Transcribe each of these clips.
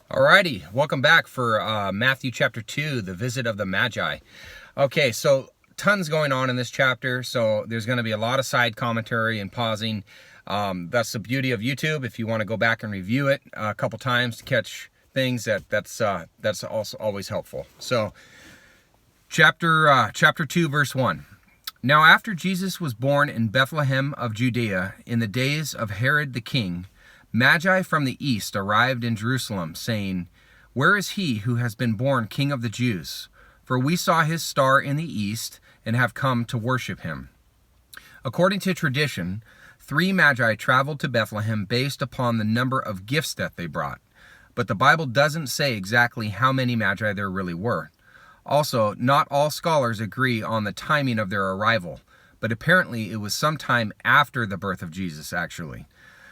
Alrighty, welcome back for Matthew chapter 2, the visit of the Magi. Okay, so tons going on in this chapter, so there's going to be a lot of side commentary and pausing. That's the beauty of YouTube. If you want to go back and review it a couple times to catch things, that's also always helpful. So, chapter 2, verse 1. Now after Jesus was born in Bethlehem of Judea in the days of Herod the king, Magi from the east arrived in Jerusalem, saying, "Where is he who has been born King of the Jews? For we saw his star in the east and have come to worship him." According to tradition, 3 Magi traveled to Bethlehem based upon the number of gifts that they brought. But the Bible doesn't say exactly how many Magi there really were. Also, not all scholars agree on the timing of their arrival, but apparently it was sometime after the birth of Jesus, actually.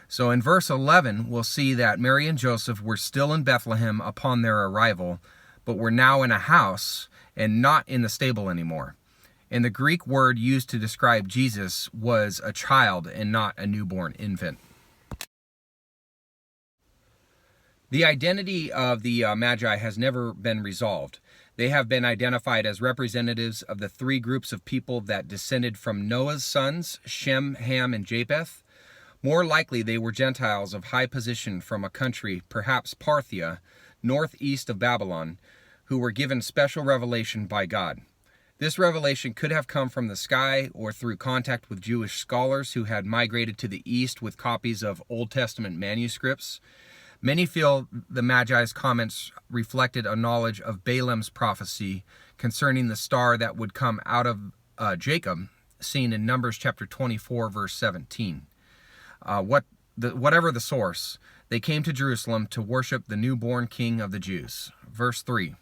So in verse 11, we'll see that Mary and Joseph were still in Bethlehem upon their arrival, but were now in a house and not in the stable anymore. And the Greek word used to describe Jesus was a child and not a newborn infant. The identity of the Magi has never been resolved. They have been identified as representatives of the 3 groups of people that descended from Noah's sons, Shem, Ham, and Japheth. More likely, they were Gentiles of high position from a country, perhaps Parthia, northeast of Babylon, who were given special revelation by God. This revelation could have come from the sky or through contact with Jewish scholars who had migrated to the east with copies of Old Testament manuscripts. Many feel the Magi's comments reflected a knowledge of Balaam's prophecy concerning the star that would come out of Jacob, seen in Numbers chapter 24, verse 17. Whatever the source, they came to Jerusalem to worship the newborn King of the Jews. Verse 3.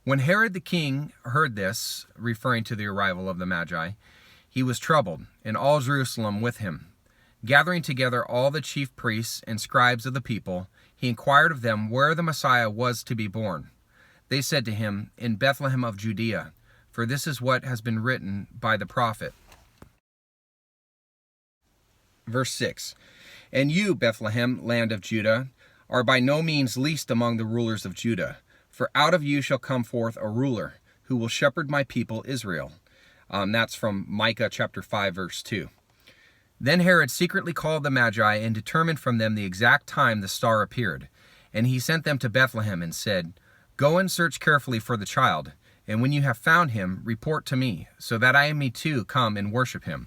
When Herod the king heard this, referring to the arrival of the Magi, he was troubled, and all Jerusalem with him. Gathering together all the chief priests and scribes of the people, he inquired of them where the Messiah was to be born. They said to him, "In Bethlehem of Judea, for this is what has been written by the prophet." Verse 6. "And you, Bethlehem, land of Judah, are by no means least among the rulers of Judah, for out of you shall come forth a ruler, who will shepherd my people Israel." That's from Micah chapter 5, verse 2. Then Herod secretly called the Magi and determined from them the exact time the star appeared. And he sent them to Bethlehem and said, "Go and search carefully for the child, and when you have found him, report to me, so that I may too come and worship him."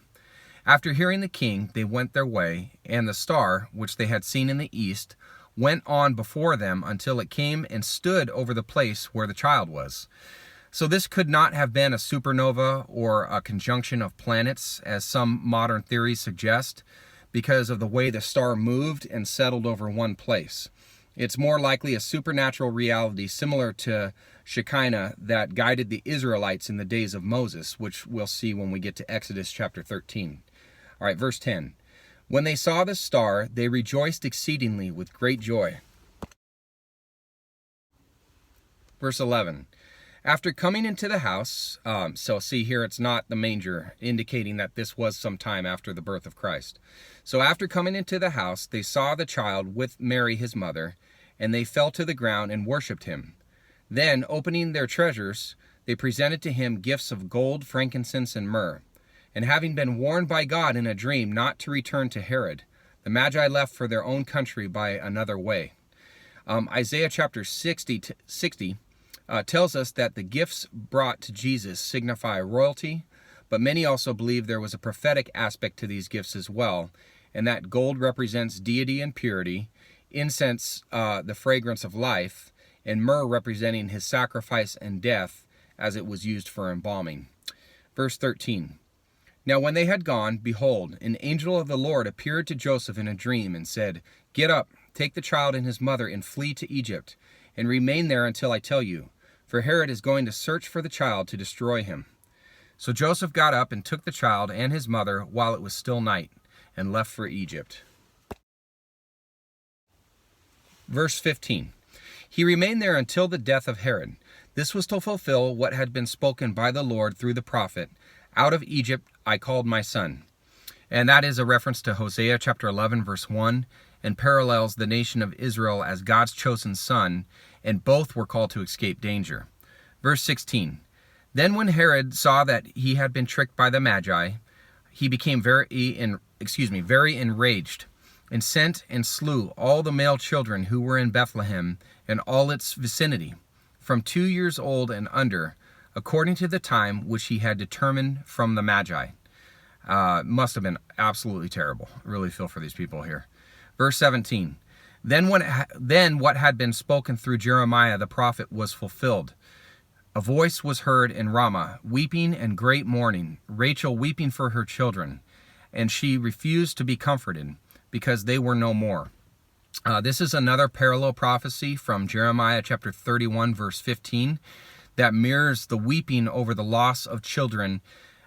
After hearing the king, they went their way, and the star, which they had seen in the east, went on before them until it came and stood over the place where the child was. So this could not have been a supernova or a conjunction of planets, as some modern theories suggest, because of the way the star moved and settled over one place. It's more likely a supernatural reality similar to Shekinah that guided the Israelites in the days of Moses, which we'll see when we get to Exodus chapter 13. All right, verse 10. "When they saw the star, they rejoiced exceedingly with great joy." Verse 11. After coming into the house, so see here it's not the manger, indicating that this was some time after the birth of Christ. So after coming into the house, they saw the child with Mary his mother, and they fell to the ground and worshipped him. Then, opening their treasures, they presented to him gifts of gold, frankincense, and myrrh. And having been warned by God in a dream not to return to Herod, the Magi left for their own country by another way. Isaiah chapter 60 tells us that the gifts brought to Jesus signify royalty, but many also believe there was a prophetic aspect to these gifts as well, and that gold represents deity and purity, incense the fragrance of life, and myrrh representing his sacrifice and death as it was used for embalming. Verse 13. "Now when they had gone, behold, an angel of the Lord appeared to Joseph in a dream and said, 'Get up, take the child and his mother and flee to Egypt, and remain there until I tell you, for Herod is going to search for the child to destroy him.' So Joseph got up and took the child and his mother while it was still night, and left for Egypt." Verse 15. "He remained there until the death of Herod. This was to fulfill what had been spoken by the Lord through the prophet, 'Out of Egypt I called my son.'" And that is a reference to Hosea chapter 11, verse 1, and parallels the nation of Israel as God's chosen son, and both were called to escape danger. Verse 16, then when Herod saw that he had been tricked by the Magi, he became very enraged, and sent and slew all the male children who were in Bethlehem and all its vicinity, from 2 years old and under, according to the time which he had determined from the Magi. Must have been absolutely terrible. I really feel for these people here. Verse 17, then what had been spoken through Jeremiah the prophet was fulfilled. A voice was heard in Ramah, weeping and great mourning, Rachel weeping for her children, and she refused to be comforted, because they were no more. This is another parallel prophecy from Jeremiah chapter 31, verse 15, that mirrors the weeping over the loss of children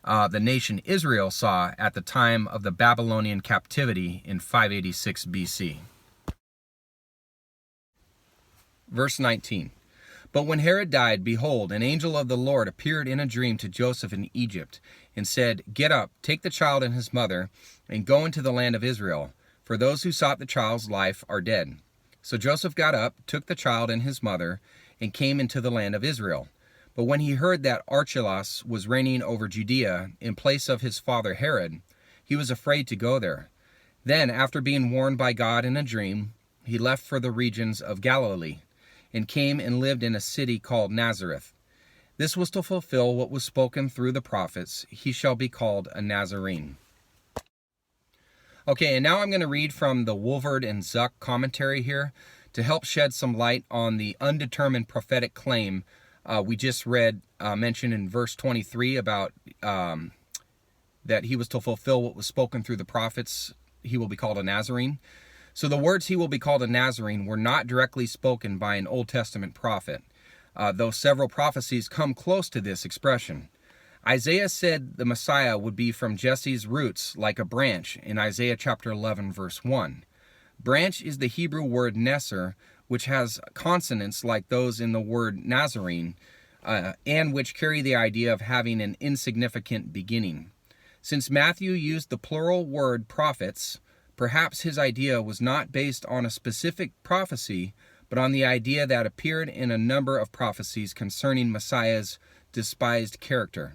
the nation Israel saw at the time of the Babylonian captivity in 586 BC. Verse 19, but when Herod died, behold, an angel of the Lord appeared in a dream to Joseph in Egypt, and said, get up, take the child and his mother, and go into the land of Israel, for those who sought the child's life are dead. So Joseph got up, took the child and his mother, and came into the land of Israel. But when he heard that Archelaus was reigning over Judea in place of his father Herod, he was afraid to go there. Then, after being warned by God in a dream, he left for the regions of Galilee, and came and lived in a city called Nazareth. This was to fulfill what was spoken through the prophets, he shall be called a Nazarene. Okay, and now I'm going to read from the Wolvard and Zuck commentary here to help shed some light on the undetermined prophetic claim we just read, mentioned in verse 23 about that he was to fulfill what was spoken through the prophets, he will be called a Nazarene. So the words he will be called a Nazarene were not directly spoken by an Old Testament prophet, though several prophecies come close to this expression. Isaiah said the Messiah would be from Jesse's roots like a branch in Isaiah chapter 11, verse 1. Branch is the Hebrew word neser, which has consonants like those in the word Nazarene, and which carry the idea of having an insignificant beginning. Since Matthew used the plural word prophets, perhaps his idea was not based on a specific prophecy, but on the idea that appeared in a number of prophecies concerning Messiah's despised character.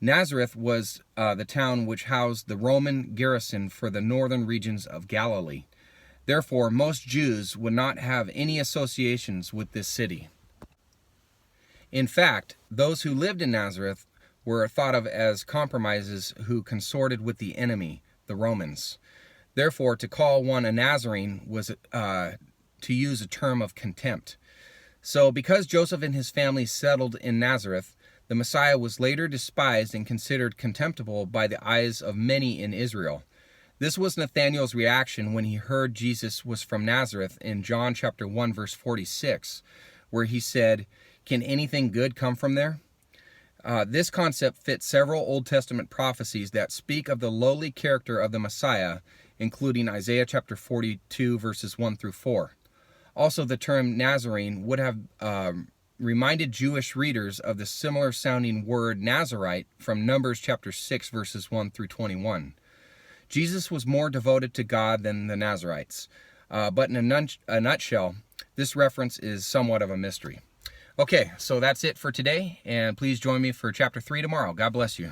Nazareth was the town which housed the Roman garrison for the northern regions of Galilee. Therefore, most Jews would not have any associations with this city. In fact, those who lived in Nazareth were thought of as compromisers who consorted with the enemy, the Romans. Therefore, to call one a Nazarene was to use a term of contempt. So, because Joseph and his family settled in Nazareth, the Messiah was later despised and considered contemptible by the eyes of many in Israel. This was Nathanael's reaction when he heard Jesus was from Nazareth in John chapter 1, verse 46, where he said, can anything good come from there? This concept fits several Old Testament prophecies that speak of the lowly character of the Messiah, including Isaiah chapter 42, verses 1 through 4. Also, the term Nazarene would have reminded Jewish readers of the similar sounding word Nazarite from Numbers chapter 6, verses 1 through 21. Jesus was more devoted to God than the Nazarites, but in a nutshell, this reference is somewhat of a mystery. Okay, so that's it for today, and please join me for chapter 3 tomorrow. God bless you.